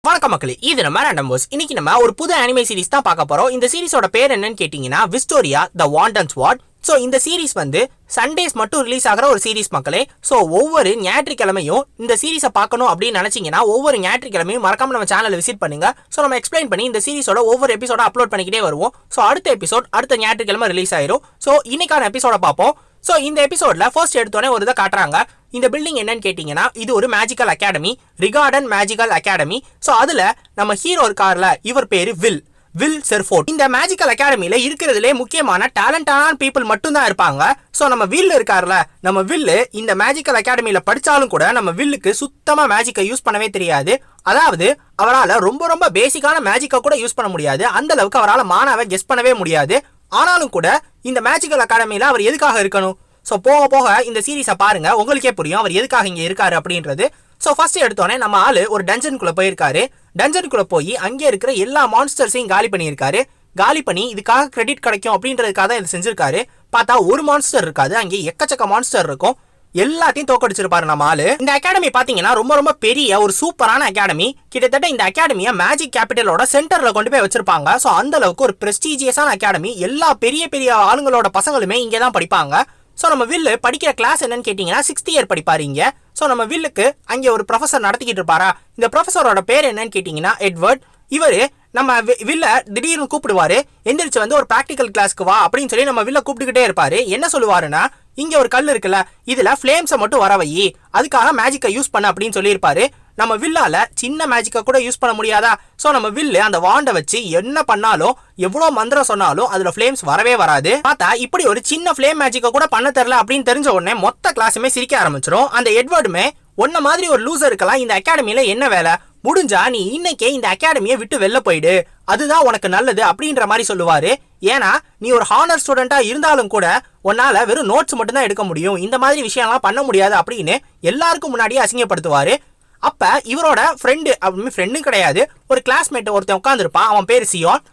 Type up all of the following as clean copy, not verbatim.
வணக்கம் மக்களே, இது நம்ம ரேண்டம் வாய்ஸ். இன்னைக்கு நம்ம ஒரு புது அனிமே சீரிஸ் தான் பார்க்க போறோம். இந்த சீரிஸோட பேர் என்னன்னு கேட்டீங்கன்னா விஸ்டோரியா தி வாண்டன் ஸ்வாட். ஸோ இந்த சீரிஸ் வந்து சண்டேஸ் மட்டும் ரிலீஸ் ஆகிற ஒரு சீரிஸ் மக்களே. ஸோ ஒவ்வொரு ஞாயிற்றுக்கிழமையும் இந்த சீரிஸை பார்க்கணும் அப்படின்னு நினைச்சீங்கன்னா ஒவ்வொரு ஞாயிற்றுக்கிழமையும் மறக்காம நம்ம சேனலை விசிட் பண்ணுங்க. ஸோ நம்ம எக்ஸ்பிளைன் பண்ணி இந்த சீரிஸோட ஒவ்வொரு எபிசோட அப்லோட் பண்ணிக்கிட்டே வருவோம். ஸோ அடுத்த எபிசோட் அடுத்த ஞாயிற்றுக்கிழமை ரிலீஸ் ஆயிரும். ஸோ இன்னைக்கான எபிசோட பார்ப்போம். ஸோ இந்த எபிசோட்ல ஃபர்ஸ்ட் எடுத்தோடனே ஒரு இதை காட்டுறாங்க. இந்த பில்டிங் என்னன்னு கேட்டீங்கன்னா இது ஒரு மேஜிக்கல் அகாடமி, ரிகார்டன் மேஜிக்கல் அகாடமி. ஸோ அதுல நம்ம ஹீரோ இருக்கார்ல, இவர் பேரு வில் செர்ஃபோர்ட். இந்த மேஜிக்கல் அகாடமியில இருக்கிறதுலே முக்கியமான டேலண்டான பீப்புள் மட்டும் தான் இருப்பாங்க. ஸோ நம்ம வில் இருக்கார்ல, நம்ம வில்லு இந்த மேஜிக்கல் அகாடமியில படிச்சாலும் கூட நம்ம வில்லுக்கு சுத்தமா மேஜிக்கை யூஸ் பண்ணவே தெரியாது. அதாவது அவரால் ரொம்ப பேசிக்கான மேஜிக்கை கூட யூஸ் பண்ண முடியாது. அந்த அளவுக்கு அவரால் மானாவை கெஸ் பண்ணவே முடியாது. ஆனாலும் கூட இந்த மேஜிக்கல் அகாடமியில அவர் எதுக்காக இருக்கணும்? ஸோ போக இந்த சீரீஸை பாருங்க, உங்களுக்கே புரியும் அவர் எதுக்காக இங்கே இருக்காரு அப்படின்றது. ஸோ ஃபர்ஸ்ட் எடுத்தோடனே நம்ம ஆளு ஒரு டஞ்சனுக்குள்ள போயிருக்காரு. டஞ்சனுக்குள்ள போய் அங்கே இருக்கிற எல்லா மான்ஸ்டர்ஸையும் காலி பண்ணியிருக்காரு. காலி பண்ணி இதுக்காக கிரெடிட் கிடைக்கும் அப்படின்றதுக்காக தான் இது செஞ்சிருக்காரு. பார்த்தா ஒரு மான்ஸ்டர் இருக்காது, அங்கே எக்கச்சக்க மான்ஸ்டர் இருக்கும். எல்லாத்தையும் தோக்கடிச்சிருப்பாரு நம்ம ஆளு. இந்த அகாடமி பாத்தீங்கன்னா ரொம்ப பெரிய ஒரு சூப்பரான அகாடமி. கிட்டத்தட்ட இந்த அகாடமியை மேஜிக் கேபிட்டலோட சென்டர்ல கொண்டு போய் வச்சிருப்பாங்க. ஸோ அந்த அளவுக்கு ஒரு பிரஸ்டீஜியஸான அகாடமி. எல்லா பெரிய ஆளுங்களோட பசங்களுமே இங்கே தான் படிப்பாங்க. ஸோ நம்ம வில்லு படிக்கிற கிளாஸ் என்னன்னு கேட்டீங்கன்னா 6th இயர் படிப்பாரு இங்க. ஸோ நம்ம வில்லுக்கு அங்கே ஒரு ப்ரொஃபசர் நடத்திக்கிட்டு இருப்பாரா. இந்த ப்ரொஃபஸரோட பேர் என்னன்னு கேட்டீங்கன்னா எட்வர்ட். இவரு நம்ம வில்ல திடீர்னு கூப்பிடுவாரு, எந்திரிச்சு வந்து ஒரு பிராக்டிக்கல் கிளாஸ்க்கு வா அப்படின்னு சொல்லி நம்ம வில்ல கூப்பிட்டுக்கிட்டே இருப்பாரு. என்ன சொல்லுவாருன்னா, இங்க ஒரு கல் இருக்குல்ல, இதுல பிளேம்ஸை மட்டும் வர வை, அதுக்காக மேஜிக்கை யூஸ் பண்ண அப்படின்னு சொல்லியிருப்பாரு. நம்ம வில்லால சின்ன மேஜிக்கை கூட யூஸ் பண்ண முடியாதா? ஸோ நம்ம வில்லு அந்த வாண்டை வச்சு என்ன பண்ணாலும், எவ்வளோ மந்திரம் சொன்னாலும் அதுல ஃபிளேம்ஸ் வரவே வராது. பார்த்தா இப்படி ஒரு சின்ன ஃபிளேம் மேஜிக்கை கூட பண்ண தெரியல அப்படின்னு தெரிஞ்ச உடனே மொத்த கிளாஸுமே சிரிக்க ஆரம்பிச்சிடும். அந்த எட்வர்டுமே ஒன்ன மாதிரி ஒரு லூசர் இருக்கலாம், இந்த அகாடமியில என்ன வேலை, முடிஞ்சா நீ இன்னைக்கே இந்த அகாடமியை விட்டு வெளில போயிடு, அதுதான் உனக்கு நல்லது அப்படின்ற மாதிரி சொல்லுவாரு. ஏன்னா நீ ஒரு ஹானர் ஸ்டூடெண்டா இருந்தாலும் கூட உன்னால வெறும் நோட்ஸ் மட்டும் தான் எடுக்க முடியும், இந்த மாதிரி விஷயம்லாம் பண்ண முடியாது அப்படின்னு எல்லாருக்கும் முன்னாடியே அசிங்கப்படுத்துவாரு. அப்ப இவரோட ஃப்ரெண்டும் கிடையாது, ஒரு கிளாஸ்மேட் ஒருத்தன் உட்காந்துருப்பான், அவன் பேரு சியோன்.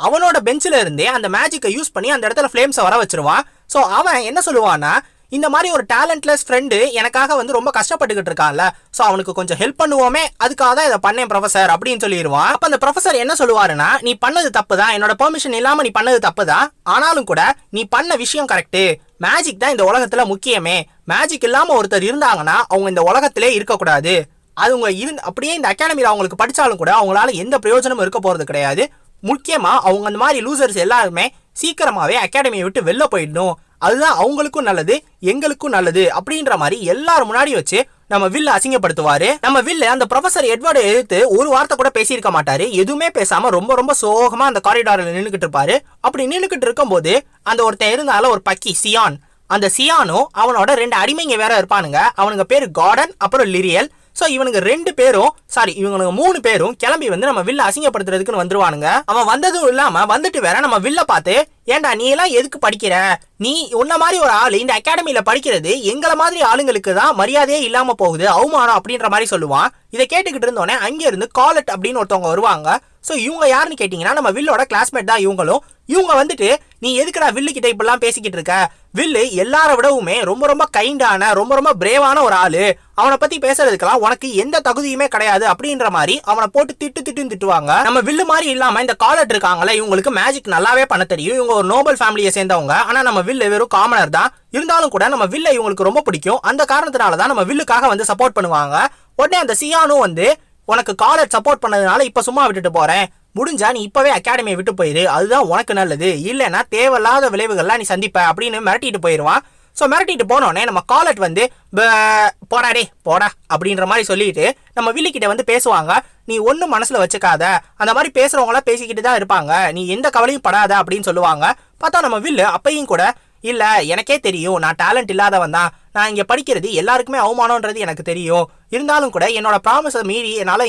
அவனோட பெஞ்சில இருந்தே அந்த மேஜிக்கை யூஸ் பண்ணி அந்த இடத்துல ஃபிளேம்ஸை வர வச்சிருவான். ஸோ அவன் என்ன சொல்லுவான்னா, இந்த மாதிரி ஒரு டேலண்ட்லெஸ் ஃப்ரெண்டு எனக்காக வந்து ரொம்ப கஷ்டப்பட்டுக்கிட்டு இருக்கான்ல, ஸோ அவனுக்கு கொஞ்சம் ஹெல்ப் பண்ணுவோமே, அதுக்காக தான் இதை பண்ணேன் ப்ரொஃபசர் அப்படின்னு சொல்லிடுவான். அப்போ அந்த ப்ரொஃபசர் என்ன சொல்லுவாருன்னா, நீ பண்ணது தப்பு தான், என்னோட பெர்மிஷன் இல்லாம நீ பண்ணது தப்பு தான், ஆனாலும் கூட நீ பண்ண விஷயம் கரெக்டு, மேஜிக் தான் இந்த உலகத்துல முக்கியமே, மேஜிக் இல்லாம ஒருத்தர் இருந்தாங்கன்னா அவங்க இந்த உலகத்திலே இருக்கக்கூடாது, அவங்க அப்படியே இந்த அகாடமியில் அவங்களுக்கு படிச்சாலும் கூட அவங்களால எந்த பிரயோஜனமும் இருக்க போறது கிடையாது. முக்கியமா அவங்க அந்த மாதிரி லூசர்ஸ் எல்லாருமே சீக்கிரமாவே அகாடமியை விட்டு வெளில போயிடணும், அதுதான் அவங்களுக்கும் நல்லது எங்களுக்கும் நல்லது அப்படின்ற மாதிரி எல்லாரும் முன்னாடி வச்சு நம்ம வில்ல அசிங்கப்படுத்துவாரு. நம்ம வில்ல அந்த ப்ரொஃபசர் எட்வர்டை எதிர்த்து ஒரு வார்த்தை கூட பேசியிருக்க மாட்டாரு. எதுவுமே பேசாம ரொம்ப சோகமா அந்த காரிடாரில் நின்றுகிட்டு இருப்பாரு. அப்படி நின்றுகிட்டு இருக்கும் போது அந்த ஒருத்தன் இருந்தால ஒரு பக்கி சியான், அந்த சியானும் அவனோட 2 அடிமைங்க வேற இருப்பானுங்க. அவனுங்க பேரு கார்டன் அப்புறம் லிரியல். ஸோ இவனுங்க 3 பேரும் கிளம்பி வந்து நம்ம வில்ல அசிங்கப்படுத்துறதுக்குன்னு வந்துருவானுங்க. அவன் வந்ததும் இல்லாம வந்துட்டு வேற நம்ம வில்ல பார்த்து, ஏண்டா நீ எல்லாம் எதுக்கு படிக்கிற, நீ உன்ன மாதிரி ஒரு ஆளு இந்த அகாடமியில படிக்கிறது எங்களை மாதிரி ஆளுங்களுக்கு தான் மரியாதையே இல்லாம போகுது, அவமானம் அப்படின்ற மாதிரி சொல்லுவான். இதை கேட்டுக்கிட்டு இருந்தோடனே அங்க இருந்து காலட் அப்படின்னு ஒருத்தவங்க வருவாங்க. ஸோ இவங்க யாருன்னு கேட்டீங்கன்னா நம்ம வில்லோட கிளாஸ்மேட் தான் இவங்களும். இவங்க வந்துட்டு, நீ எதுக்குடா வில்லு கிட்ட இப்பெல்லாம் பேசிக்கிட்டு இருக்க, வில்லு எல்லார விடவுமே ரொம்ப கைண்டான ரொம்ப பிரேவான ஒரு ஆளு, அவனை பத்தி பேசுறதுக்கெல்லாம் உனக்கு எந்த தகுதியுமே கிடையாது அப்படின்ற மாதிரி அவனை போட்டு திட்டுவாங்க. நம்ம வில்லு மாதிரி இல்லாம இந்த காலட் இருக்காங்களே, இவங்களுக்கு மேஜிக் நல்லாவே பண்ண தெரியும், இவங்க ஒரு நோபல் ஃபேமிலியை சேர்ந்தவங்க. ஆனா நம்ம வில்லு வெறும் காமனர் தான், இருந்தாலும் கூட நம்ம வில்ல இவங்களுக்கு ரொம்ப பிடிக்கும். அந்த காரணத்தினாலதான் நம்ம வில்லுக்காக வந்து சப்போர்ட் பண்ணுவாங்க. உடனே அந்த சியானும் வந்து, உனக்கு காலேஜ் சப்போர்ட் பண்ணதுனால இப்ப சும்மா விட்டுட்டு போறேன், முடிஞ்சா நீ இப்பவே அகாடமியை விட்டு போயிரு, அதுதான் உனக்கு நல்லது, இல்லைன்னா தேவையில்லாத விளைவுகள்லாம் நீ சந்திப்ப அப்படின்னு மிரட்டிட்டு போயிடுவான். ஸோ மிரட்டிட்டு போனோடனே நம்ம காலட் வந்து போடா அப்படின்ற மாதிரி சொல்லிட்டு நம்ம வில்லிக்கிட்ட வந்து பேசுவாங்க. நீ ஒன்றும் மனசுல வச்சுக்காத, அந்த மாதிரி பேசுறவங்களாம் பேசிக்கிட்டு தான் இருப்பாங்க, நீ எந்த கவலையும் படாத அப்படின்னு சொல்லுவாங்க. பார்த்தா நம்ம வில்லு அப்பையும் கூட, இல்ல எனக்கே தெரியும் நான் டேலண்ட் இல்லாதவன் தான், நான் இங்க படிக்கிறது எல்லாருக்குமே அவமானம்ன்றது எனக்கு தெரியும், இருந்தாலும் கூட என்னோட ப்ராமிஸை மீறி என்னால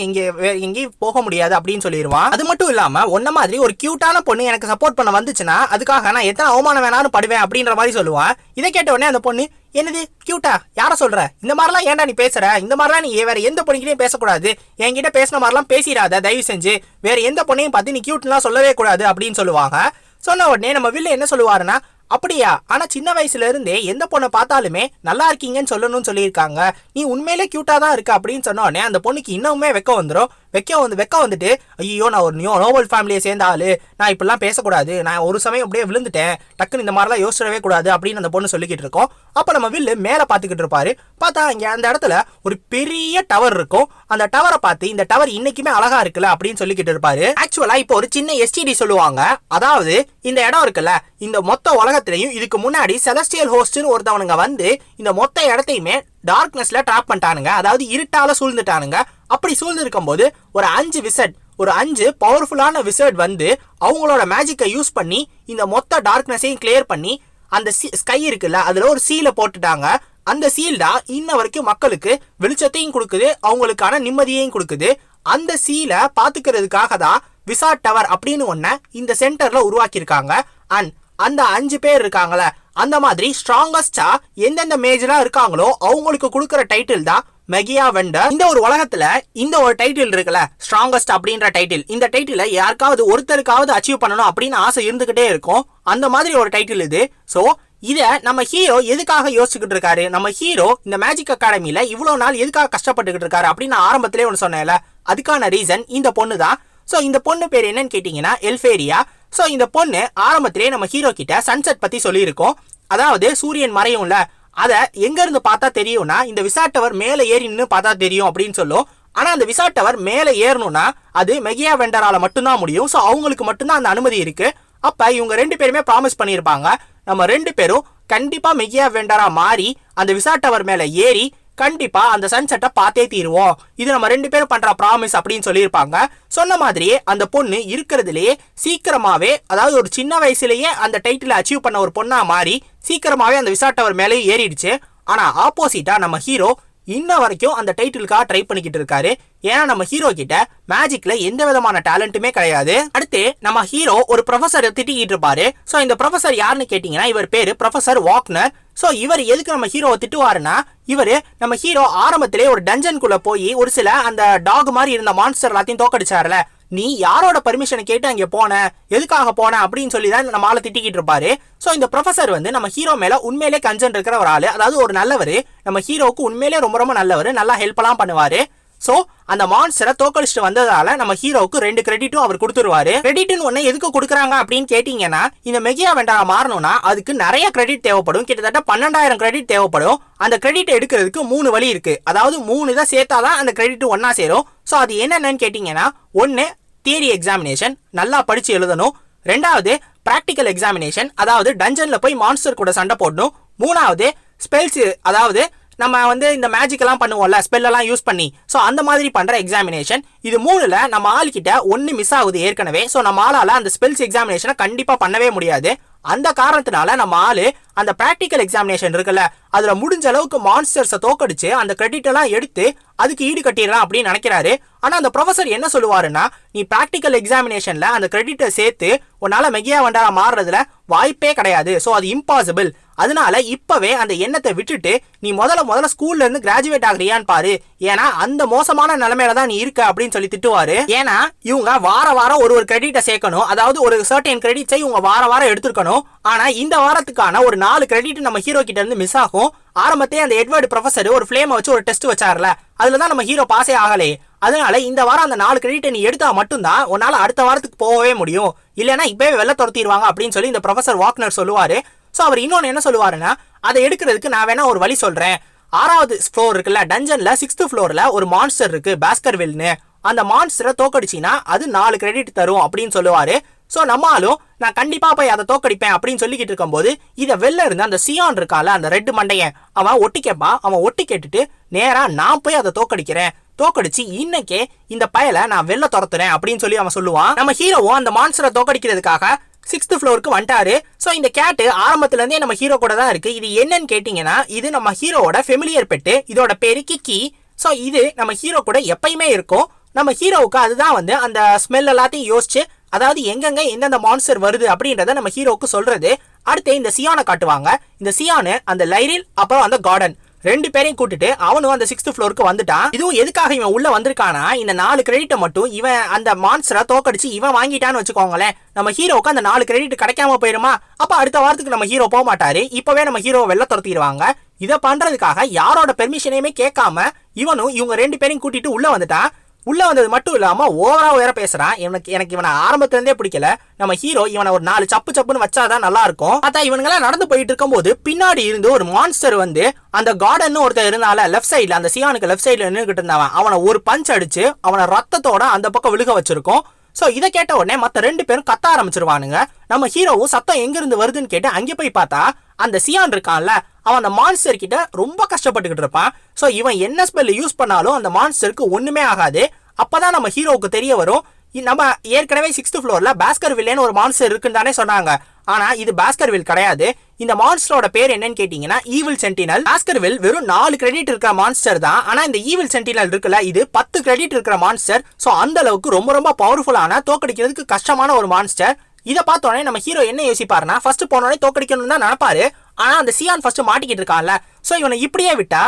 எங்கேயும் போக முடியாது அப்படின்னு சொல்லிடுவான். அது மட்டும் இல்லாம ஒன்ன மாதிரி ஒரு கியூட்டான பொண்ணு எனக்கு சப்போர்ட் பண்ண வந்துச்சுன்னா அதுக்காக நான் எத்தனை அவமானம் வேணாலும் படுவேன் அப்படின்ற மாதிரி சொல்லுவான். இதை கேட்ட உடனே அந்த பொண்ணு, என்னது கியூட்டா, யார சொல்ற, இந்த மாதிரிலாம் ஏன்டா நீ பேசுற, இந்த மாதிரிலாம் நீ வேற எந்த பொண்ணுகிட்டையும் பேசக்கூடாது, என்கிட்ட பேசின மாதிரிலாம் பேசிடாத தயவு செஞ்சு, வேற எந்த பொண்ணையும் பார்த்து நீ கியூட்லாம் சொல்லவே கூடாது அப்படின்னு சொல்லுவாங்க. சொன்ன உடனே நம்ம வில்ல என்ன சொல்லுவாருன்னா, அப்படியா? ஆனா சின்ன வயசுல இருந்தே எந்த பொண்ணை பார்த்தாலுமே நல்லா இருக்கீங்கன்னு சொல்லணும்னு சொல்லியிருக்காங்க. நீ உண்மையிலே கியூட்டா தான் இருக்க அப்படின்னு சொன்ன உடனே அந்த பொண்ணுக்கு இன்னுமே வெக்க வந்துடும். வெக்க வந்துட்டு ஐயோ நான் ஒரு நோபல் ஃபேமிலியை சேர்ந்த ஆளு, நான் இப்படிலாம் பேசக்கூடாது, நான் ஒரு சமயம் அப்படியே விழுந்துட்டேன், டக்குன்னு இந்த மாதிரிலாம் யோசிச்சிடவே கூடாது அப்படின்னு அந்த பொண்ணு சொல்லிக்கிட்டு இருக்கோம். அப்ப நம்ம வில்லு மேல பாத்துக்கிட்டு இருப்பாரு. பார்த்தா இங்க அந்த இடத்துல ஒரு பெரிய டவர் இருக்கும். அந்த டவரை பார்த்து இந்த டவர் இன்னைக்குமே அழகா இருக்குல்ல அப்படின்னு சொல்லிக்கிட்டு இருப்பாரு. ஆக்சுவலா இப்போ ஒரு சின்ன எஸ்டிடி சொல்லுவாங்க. அதாவது இந்த இடம் இருக்குல்ல, இந்த மொத்த உலகத்திலையும் இதுக்கு முன்னாடி செலஸ்டியல் ஹோஸ்ட்னு ஒருத்தவனுங்க வந்து இந்த மொத்த இடத்தையுமே டார்க்னஸ்ல டிராப் பண்ணிட்டானுங்க. அதாவது இருட்டால சூழ்ந்துட்டானுங்க. அப்படி சூழ்ந்து இருக்கும் போது ஒரு 5 பவர்ஃபுல்லான விசர்ட் வந்து அவங்களோட மேஜிக்கை யூஸ் பண்ணி இந்த மொத்த டார்க்னஸையும் கிளியர் பண்ணி அந்த ஸ்கை இருக்குல்ல அதுல ஒரு சீலை போட்டுட்டாங்க. அந்த சீல் தான் இன்ன வரைக்கும் மக்களுக்கு வெளிச்சத்தையும் கொடுக்குது, அவங்களுக்கான நிம்மதியையும் கொடுக்குது. அந்த சீலை பாத்துக்கிறதுக்காக தான் விசார்ட் டவர் அப்படின்னு ஒன்ன இந்த சென்டர்ல உருவாக்கியிருக்காங்க. அண்ட் அந்த 5 பேர் இருக்காங்கள, அந்த மாதிரி ஸ்ட்ராங்கஸ்டா எந்தெந்த மேஜரா இருக்காங்களோ அவங்களுக்கு கொடுக்குற டைட்டில் தான் மெகியா வெண்டர். இந்த ஒரு உலகத்துல இந்த ஒரு டைட்டில் இருக்குல்ல, ஸ்ட்ராங்கஸ்ட் அப்படின்ற டைட்டில், இந்த டைட்டில யாருக்காவது ஒருத்தருக்காவது அச்சீவ் பண்ணணும் அப்படின்னு ஆசை இருந்துகிட்டே இருக்கும். அந்த மாதிரி ஒரு டைட்டில் இது. சோ இத நம்ம ஹீரோ எதுக்காக யோசிச்சுக்கிட்டு இருக்காரு, நம்ம ஹீரோ இந்த மேஜிக் அகாடமில இவ்வளவு நாள் எதுக்காக கஷ்டப்பட்டுக்கிட்டு இருக்காரு அப்படின்னு ஆரம்பத்திலே ஒன்று சொன்னேன்ல, அதுக்கான ரீசன் இந்த பொண்ணு தான். சோ இந்த பொண்ணு பேர் என்னன்னு கேட்டீங்கன்னா எல்ஃபேரியா. சோ இந்த பொண்ணு ஆரம்பத்திலே நம்ம ஹீரோ கிட்ட சன்செட் பத்தி சொல்லியிருக்கோம். அதாவது சூரியன் மறையும்ல, அத எங்க இருந்து பார்த்தா தெரியும்னா இந்த விசார்ட் டவர் மேல ஏறி நின்று பார்த்தா தெரியும் அப்படின்னு சொல்லும். ஆனா அந்த விசார்ட் டவர் மேல ஏறணும்னா அது மெகியா வெண்டரால மட்டும்தான் முடியும். சோ அவங்களுக்கு மட்டும்தான் அந்த அனுமதி இருக்கு. அப்ப இவங்க 2 பேருமே ப்ராமிஸ் பண்ணியிருப்பாங்க, நம்ம 2 பேரும் கண்டிப்பா மெகியா வெண்டரா மாறி அந்த விசார்ட் டவர் மேல ஏறி கண்டிப்பா அந்த சன்செட்டை பார்த்தே தீருவோம், இது நம்ம 2 பேரும் பண்ற ப்ராமிஸ் அப்படின்னு சொல்லியிருப்பாங்க. சொன்ன மாதிரியே அந்த பொண்ணு இருக்கிறதுலயே சீக்கிரமாவே, அதாவது ஒரு சின்ன வயசுலயே அந்த டைட்டில் அச்சீவ் பண்ண ஒரு பொண்ணா மாறி சீக்கிரமாவே அந்த விசார்ட் டவர் மேலே ஏறிடுச்சு. ஆனா ஆப்போசிட்டா நம்ம ஹீரோ இன்ன வரைக்கும் அந்த டைட்டிலுக்காக ட்ரை பண்ணிக்கிட்டு இருக்காரு. ஏன்னா நம்ம ஹீரோ கிட்ட மேஜிக்ல எந்த விதமான டேலண்ட்டுமே கிடையாது. அடுத்து நம்ம ஹீரோ ஒரு ப்ரொஃபசரை திட்டிக்கிட்டு இருப்பாரு. சோ இந்த ப்ரொஃபசர் யாருன்னு கேட்டீங்கன்னா இவர் பேரு ப்ரொஃபசர் வாக்னர். சோ இவர் எதுக்கு நம்ம ஹீரோவை திட்டுவாருன்னா, இவரு நம்ம ஹீரோ ஆரம்பத்திலே ஒரு டஞ்சனுக்குள்ள போய் ஒரு சில அந்த டாக் மாதிரி இருந்த மான்ஸ்டர் எல்லாத்தையும் தோக்கடிச்சாருல, நீ யாரோட பர்மிஷனை கேட்டு அங்க போன, எதுக்காக போன அப்படின்னு சொல்லி தான் நம்ம ஆளை திட்டிக்கிட்டு இருப்பாரு. சோ இந்த ப்ரொஃபசர் வந்து நம்ம ஹீரோ மேல உண்மையிலே கன்சர்ன் இருக்கிற ஒரு ஆளு, அதாவது ஒரு நல்லவர், நம்ம ஹீரோக்கு உண்மையிலே ரொம்ப ரொம்ப நல்லவர், நல்லா ஹெல்ப் எல்லாம் பண்ணுவாரு. சோ அந்த மான்ஸ்டரை தோக்கடிச்சுட்டு வந்ததால நம்ம ஹீரோக்கு 2 கிரெடிட்டும் அவர் கொடுத்துருவாரு. கிரெடிட்னு ஒண்ணு எதுக்கு கொடுக்குறாங்க அப்படின்னு கேட்டீங்கன்னா, இந்த மெகியா வெண்டரா மாறணும்னா அதுக்கு நிறைய கிரெடிட் தேவைப்படும். கிட்டத்தட்ட 12,000 கிரெடிட் தேவைப்படும். அந்த கிரெடிட் எடுக்கிறதுக்கு 3 வழி இருக்கு. அதாவது 3 இதை சேர்த்தாதான் அந்த கிரெடிட் ஒன்னா சேரும். சோ அது என்னென்னு கேட்டீங்கன்னா, 1 தியரி எக்ஸாமினேஷன், நல்லா படிச்சு எழுதணும். 2வது பிராக்டிக்கல் எக்ஸாமினேஷன், அதாவது டஞ்சன்ல போய் மான்ஸ்டர் கூட சண்டை போடணும். 3வது ஸ்பெல்ஸ், அதாவது நம்ம வந்து இந்த மேஜிக் எல்லாம் பண்ணுவோம்ல ஸ்பெல் எல்லாம் யூஸ் பண்ணி, சோ அந்த மாதிரி பண்ற எக்ஸாமினேஷன். இது 3ல நம்ம ஆள் கிட்ட 1 மிஸ் ஆகுது ஏற்கனவே. சோ நம்ம ஆளால அந்த ஸ்பெல்ஸ் எக்ஸாமினேஷனை கண்டிப்பா பண்ணவே முடியாது. அந்த காரணத்தினால நம்ம ஆளு அந்த பிராக்டிக்கல் எக்ஸாமினேஷன் இருக்குல்ல, அதுல முடிஞ்ச அளவுக்கு மான்ஸ்டர்ஸை தோக்கடிச்சு அந்த கிரெடிட் எல்லாம் எடுத்து அதுக்கு ஈடு கட்டிடலாம் அப்படின்னு நினைக்கிறாரு. ஆனா அந்த ப்ரொஃபசர் என்ன சொல்லுவாருன்னா, நீ பிராக்டிக்கல் எக்ஸாமினேஷன்ல அந்த கிரெடிட்டை சேர்த்து உன்னால மெகியா வெண்டரா மாறுறதுல வாய்ப்பே கிடையாது, சோ அது இம்பாசிபிள். அதனால இப்பவே அந்த எண்ணத்தை விட்டுட்டு நீ முதல்ல ஸ்கூல்ல இருந்து கிராஜுவேட் ஆகுறியான்னு பாரு, ஏன்னா அந்த மோசமான நிலைமையில தான் நீ இருக்க அப்படின்னு சொல்லி திட்டுவாரு. ஏன்னா இவங்க வாரம் ஒரு கிரெடிட்டை சேர்க்கணும், அதாவது ஒரு சர்டன் கிரெடிட்ஸை இவங்க வாரம் எடுத்துக்கணும். ஆனா இந்த வாரத்துக்கான ஒரு 4 கிரெடிட் நம்ம ஹீரோ கிட்ட இருந்து மிஸ் ஆகும். ஆரம்பத்தே அந்த எட்வர்ட் ப்ரொஃபசர் ஒரு ஃப்ளேமை வச்சு ஒரு டெஸ்ட் வச்சாருல, அதுலதான் நம்ம ஹீரோ பாஸே ஆகலே. அதனால இந்த வாரம் அந்த 4 கிரெடிட்டை நீ எடுத்தா மட்டும்தான் உன்னால அடுத்த வாரத்துக்கு போகவே முடியும், இல்லைன்னா இப்பவே வெள்ள துரத்திடுவாங்க அப்படின்னு சொல்லி இந்த ப்ரொஃபசர் வாக்னர் சொல்லுவாரு. சோ அவர் இன்னொன்னு என்ன சொல்லுவாருன்னா, அதை எடுக்கிறதுக்கு நான் வேணா ஒரு வழி சொல்றேன். 6வது ஃப்ளோர் இருக்குல்ல டஞ்சன்ல, 6th ஃப்ளோர்ல ஒரு மான்ஸ்டர் இருக்கு பாஸ்கர்வில்னு, அந்த மான்ஸ்டரை தோக்கடிச்சினா அது 4 கிரெடிட் தரும் அப்படின்னு சொல்லுவாரு. சோ நம்மளும் நான் கண்டிப்பா போய் அதை தோக்கடிப்பேன் அப்படின்னு சொல்லிக்கிட்டு இருக்கும் போது இதை வெளில இருந்து அந்த சியான் இருக்கால, அந்த ரெட் மண்டையன், அவன் ஒட்டி கேட்பான். அவன் ஒட்டி கேட்டுட்டு நேரா நான் போய் அதை தோக்கடிக்கிறேன், தோக்கடிச்சு இன்னைக்கே இந்த பயலை நான் வெளில துரத்துறேன் அப்படின்னு சொல்லி அவன் சொல்லுவான். நம்ம ஹீரோவும் அந்த மான்ஸ்டரை தோக்கடிக்கிறதுக்காக 6th ஃப்ளோருக்கு வந்துட்டாரு. சோ இந்த கேட் ஆரம்பத்துல இருந்தே நம்ம ஹீரோ கூட தான் இருக்கு. இது என்னன்னு கேட்டீங்கன்னா, இது நம்ம ஹீரோவோட ஃபெமிலியர் பெட்டு, இதோட பேரு கிக்கி. சோ இது நம்ம ஹீரோ கூட எப்பயுமே இருக்கும். நம்ம ஹீரோவுக்கு அதுதான் வந்து அந்த ஸ்மெல் எல்லாத்தையும் யோசிச்சு, அதாவது எங்கெங்க எந்தெந்த மான்ஸ்டர் வருது அப்படின்றத நம்ம ஹீரோவுக்கு சொல்றது. அடுத்து இந்த சியானை காட்டுவாங்க. இந்த சியானு அந்த லைரில் அப்புறம் அந்த கார்டன் 2 பேரையும் கூட்டிட்டு அவனும் அந்த 6th ஃப்ளோருக்கு வந்துட்டான். இதுவும் எதுக்காக இவன் உள்ள வந்திருக்கானா, இந்த 4 கிரெடிட்டை மட்டும் இவன் அந்த மான்ஸ்டரை தோக்கடிச்சு இவன் வாங்கிட்டான்னு வச்சுக்கோங்களேன், நம்ம ஹீரோக்கு அந்த 4 கிரெடிட் கிடைக்காம போயிருமா. அப்ப அடுத்த வாரத்துக்கு நம்ம ஹீரோ போக மாட்டாரு. இப்பவே நம்ம ஹீரோவை வெளில துரத்திடுவாங்க. இதை பண்றதுக்காக யாரோட பெர்மிஷனையுமே கேட்காம இவனும் இவங்க 2 பேரையும் கூட்டிட்டு உள்ள வந்துட்டான். உள்ள வந்தது மட்டும் இல்லாம ஓவரா வேற பேசுறான். எனக்கு இவனை ஆரம்பத்துல இருந்தே பிடிக்கல. நம்ம ஹீரோ இவனை ஒரு 4 சப்புன்னு வச்சாதான் நல்லா இருக்கும். பார்த்தா இவனுங்கெல்லாம் நடந்து போயிட்டு இருக்கும் போது பின்னாடி இருந்து ஒரு மான்ஸ்டர் வந்து அந்த கார்டன் ஒருத்தர் இருந்தால லெஃப்ட் சைட்ல, அந்த சியானுக்கு லெஃப்ட் சைட்ல நின்றுகிட்டு இருந்தவன் அவனை ஒரு பஞ்ச் அடிச்சு அவனை ரத்தத்தோட அந்த பக்கம் விழுக வச்சிருக்கோம். சோ இதை கேட்ட உடனே மத்த 2 பேரும் கத்த ஆரம்பிச்சிருவானுங்க. நம்ம ஹீரோவும் சத்தம் எங்க இருந்து வருதுன்னு கேட்டு அங்கே போய் பார்த்தா அந்த சியான் இருக்கான்ல, அவன் அந்த மான்ஸ்டர் கிட்ட ரொம்ப கஷ்டப்பட்டுக்கிட்டு இருப்பான். சோ இவன் என்ன ஸ்பெல் யூஸ் பண்ணாலும் அந்த மான்ஸ்டருக்கு ஒண்ணுமே ஆகாது. அப்பதான் நம்ம ஹீரோவுக்கு தெரிய வரும், நம்ம ஏற்கனவே 6th ஃப்ளோர்ல பாஸ்கர்வில்னு ஒரு மான்ஸ்டர் இருக்குன்னு தானே சொன்னாங்க. ஆனா இது பாஸ்கர்வில் கிடையாது. இந்த மான்ஸ்டரோட பேர் என்னன்னு கேட்டீங்கன்னா ஈவில் சென்டினல். பாஸ்கர்வில் வெறும் 4 கிரெடிட் இருக்கிற மான்ஸ்டர் தான். ஆனா இந்த ஈவில் சென்டினல் இருக்குல்ல, இது 10 கிரெடிட் இருக்கிற மான்ஸ்டர். சோ அந்த அளவுக்கு ரொம்ப பவர்ஃபுல்லான, தோக்கடிக்கிறதுக்கு கஷ்டமான ஒரு மான்ஸ்டர். இதை பார்த்தோன்னே நம்ம ஹீரோ என்ன யோசிப்பாருன்னா, ஃபர்ஸ்ட் போனோடனே தோக்கடிக்கணும்னு தான் நினைப்பாரு. ஆனா அந்த சியான் ஃபர்ஸ்ட் மாட்டிக்கிட்டு இருக்கான்ல, சோ இவனை இப்படியே விட்டா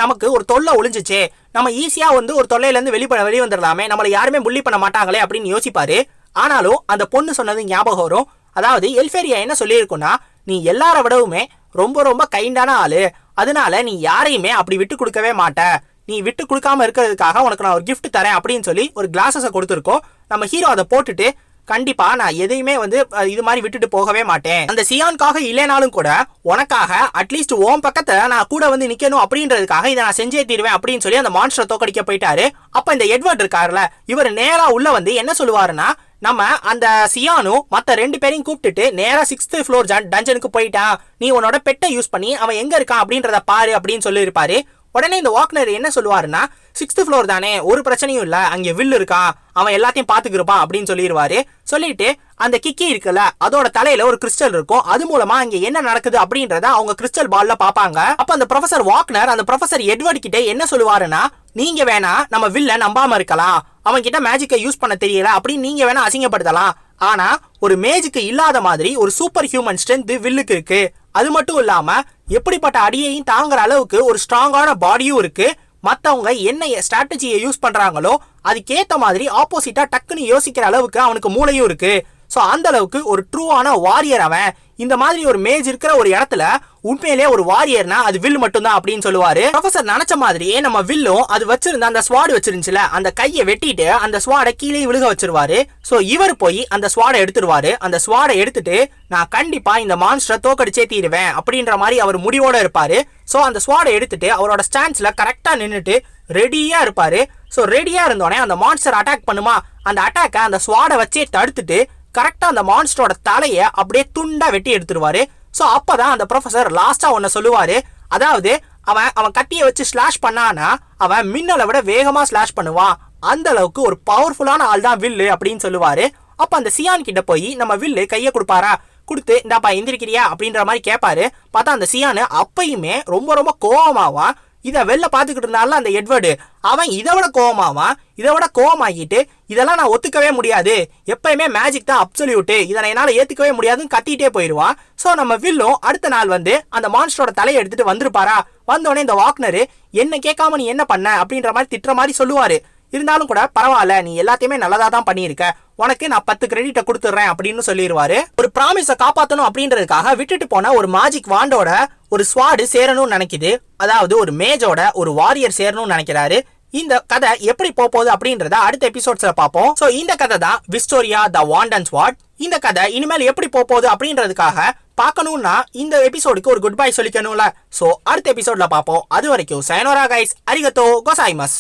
நமக்கு ஒரு தொல்லை ஒளிஞ்சிச்சு, நம்ம ஈஸியா வந்து ஒரு தொல்லையில இருந்து வெளியே வந்துடலாமே, நம்மள யாருமே புள்ளி பண்ண மாட்டாங்களே அப்படின்னு யோசிப்பாரு. ஆனாலும் அந்த பொண்ணு சொன்னது ஞாபகம் வரும். அதாவது எல்ஃபேரியா என்ன சொல்லியிருக்குன்னா, நீ எல்லார விடவுமே ரொம்ப கைண்டான ஆளு, அதனால நீ யாரையுமே அப்படி விட்டு கொடுக்கவே மாட்ட, நீ விட்டு கொடுக்காம இருக்கிறதுக்காக உனக்கு நான் ஒரு கிஃப்ட் தரேன் அப்படின்னு சொல்லி ஒரு கிளாஸஸை கொடுத்துருக்கோம். நம்ம ஹீரோ அதை போட்டுட்டு, கண்டிப்பா நான் எதையுமே வந்து இது மாதிரி விட்டுட்டு போகவே மாட்டேன், அந்த சியானுக்காக இல்லைனாலும் கூட உனக்காக அட்லீஸ்ட் உன் பக்கத்தை நான் கூட வந்து நிக்கணும் அப்படின்றதுக்காக இதை நான் செஞ்சே தீருவேன் அப்படின்னு சொல்லி அந்த மான்ஸ்டரை தோக்கடிக்க போயிட்டாரு. அப்ப இந்த எட்வர்ட் இருக்காருல, இவர் நேரா உள்ள வந்து என்ன சொல்லுவாருன்னா, நம்ம அந்த சியானும் மத்த 2 பேரையும் கூப்பிட்டுட்டு நேரா 6th ஃப்ளோர் டஞ்சனுக்கு போயிட்டான், நீ உன்னோட பெட்டை யூஸ் பண்ணி அவன் எங்க இருக்கான் அப்படின்றத பாரு அப்படின்னு சொல்லி இருப்பாரு. உடனே இந்த வாக்னர் என்ன சொல்லுவாருன்னா, 6th ஃப்ளோர் தானே, ஒரு பிரச்சனையும் இல்ல, அங்க வில் இருக்கான், அவன் எல்லாத்தையும் பாத்துக்கிருப்பான் அப்படின்னு சொல்லிடுவாரு. சொல்லிட்டு அந்த கிக்கி இருக்குல்ல, அதோட தலையில ஒரு கிறிஸ்டல் இருக்கும், அது மூலமா அங்க என்ன நடக்குது அப்படின்றத அவங்க கிறிஸ்டல் பால்ல பாப்பாங்க. அப்ப அந்த ப்ரொஃபசர் வாக்னர் அந்த ப்ரொஃபசர் எட்வர்ட் கிட்ட என்ன சொல்லுவாருன்னா, நீங்க வேணா நம்ம வில்ல நம்பாம இருக்கலாம், அவன் கிட்ட மேஜிக்கை யூஸ் பண்ண தெரியல அப்படின்னு நீங்க வேணா அசிங்கப்படுத்தலாம், ஆனா ஒரு மேஜிக்கு இல்லாத மாதிரி ஒரு சூப்பர் ஹியூமன் ஸ்ட்ரென்த் வில்லுக்கு இருக்கு, அது மட்டும் இல்லாம எப்படிப்பட்ட அடியையும் தாங்குற அளவுக்கு ஒரு ஸ்ட்ராங்கான பாடியும் இருக்கு, மத்தவங்க என்ன ஸ்ட்ராட்டஜியை யூஸ் பண்றாங்களோ அதுக்கேத்த மாதிரி ஆப்போசிட்டா டக்குன்னு யோசிக்கிற அளவுக்கு அவனுக்கு மூளையும் இருக்கு. சோ அந்த அளவுக்கு ஒரு ட்ரூவான வாரியர் அவன். இந்த மாதிரி ஒரு மேஜ் இருக்கிற ஒரு இடத்துல உண்மையிலே ஒரு வாரியர்னா அது வில் மட்டும் தான் அப்படின்னு சொல்லுவாரு. ப்ரொஃபசர் நினைச்ச மாதிரியே நம்ம வில்லும் அது வச்சிருந்த அந்த ஸ்வாட் வச்சிருந்துச்சுல, அந்த கையை வெட்டிட்டு அந்த ஸ்வாடை கீழே விழுக வச்சிருவாரு. சோ இவர் போய் அந்த ஸ்வாடை எடுத்துருவாரு. அந்த ஸ்வாடை எடுத்துட்டு நான் கண்டிப்பா இந்த மான்ஸ்டரை தோக்கடிச்சே தீருவேன் அப்படின்ற மாதிரி அவர் முடிவோட இருப்பாரு. சோ அந்த ஸ்வாடை எடுத்துட்டு அவரோட ஸ்டாண்ட்ஸ்ல கரெக்டா நின்னுட்டு ரெடியா இருப்பாரு. சோ ரெடியா இருந்தோடனே அந்த மான்ஸ்டர் அட்டாக் பண்ணுமா, அந்த அட்டாக்கை அந்த ஸ்வாடை வச்சே தடுத்துட்டு கரெக்டா அந்த மான்ஸ்டரோட தலைய அப்படியே துண்டா வெட்டி எடுத்துருவாரு. சோ அப்பதான் அந்த ப்ரொஃபசர் லாஸ்டா ஒன்ன சொல்லுவாரு, அதாவது அவன் கத்தியை வச்சு ஸ்லாஷ் பண்ணானா அவன் மின்னலை விட வேகமா ஸ்லாஷ் பண்ணுவான், அந்த அளவுக்கு ஒரு பவர்ஃபுல்லான ஆள் தான் வில்லு அப்படின்னு சொல்லுவாரு. அப்ப அந்த சியான் கிட்ட போய் நம்ம வில்லு கைய கொடுப்பாரா, கொடுத்து இந்தாப்பா எந்திரிக்கிறியா அப்படின்ற மாதிரி கேட்பாரு. பார்த்தா அந்த சியானு அப்பயுமே ரொம்ப கோவமாவான். இதை வெளில பாத்துக்கிட்டு இருந்தால அந்த எட்வர்டு, அவன் இதை விட கோவமாகிட்டு இதெல்லாம் நான் ஒத்துக்கவே முடியாது, எப்பயுமே மேஜிக் தான் அப்சல்யூட், இதை என்னால ஏத்துக்கவே முடியாதுன்னு கத்திட்டே போயிடுவான். சோ நம்ம வில்லும் அடுத்த நாள் வந்து அந்த மான்ஸ்டரோட தலையை எடுத்துட்டு வந்திருப்பாரா. வந்தோடனே இந்த வாக்னரு என்ன கேட்காம நீ என்ன பண்ண அப்படின்ற மாதிரி திட்டுற மாதிரி சொல்லுவாரு. இருந்தாலும் கூட பரவாயில்ல, நீ எல்லாத்தையுமே நல்லதா தான் பண்ணியிருக்க, உனக்கு நான் 10 கிரெடிட்டை கொடுத்துட்றேன் அப்படின்னு சொல்லிடுவாரு. ஒரு ப்ராமிஸை காப்பாற்றணும் அப்படின்றதுக்காக விட்டுட்டு போன ஒரு மேஜிக் வாண்டோட ஒரு ஸ்வாடு சேரணும்னு நினைக்குது, அதாவது ஒரு மேஜோட ஒரு வாரியர் சேரணும்னு நினைக்கிறாரு. இந்த கதை எப்படி போகுது அப்படின்றத அடுத்த எபிசோட்ஸ்ல பார்ப்போம். சோ இந்த கதை தான் விஸ்டோரியா த வாண்ட் அண்ட் ஸ்வாட். இந்த கதை இனிமேல் எப்படி போகுது அப்படின்றதுக்காக பார்க்கணும்னா இந்த எபிசோடுக்கு ஒரு குட் பை சொல்லிக்கணும்ல. சோ அடுத்த எபிசோட்ல பார்ப்போம். அது வரைக்கும் சயனோரா கைஸ், அரிகத்தோ கோசாய்மஸ்.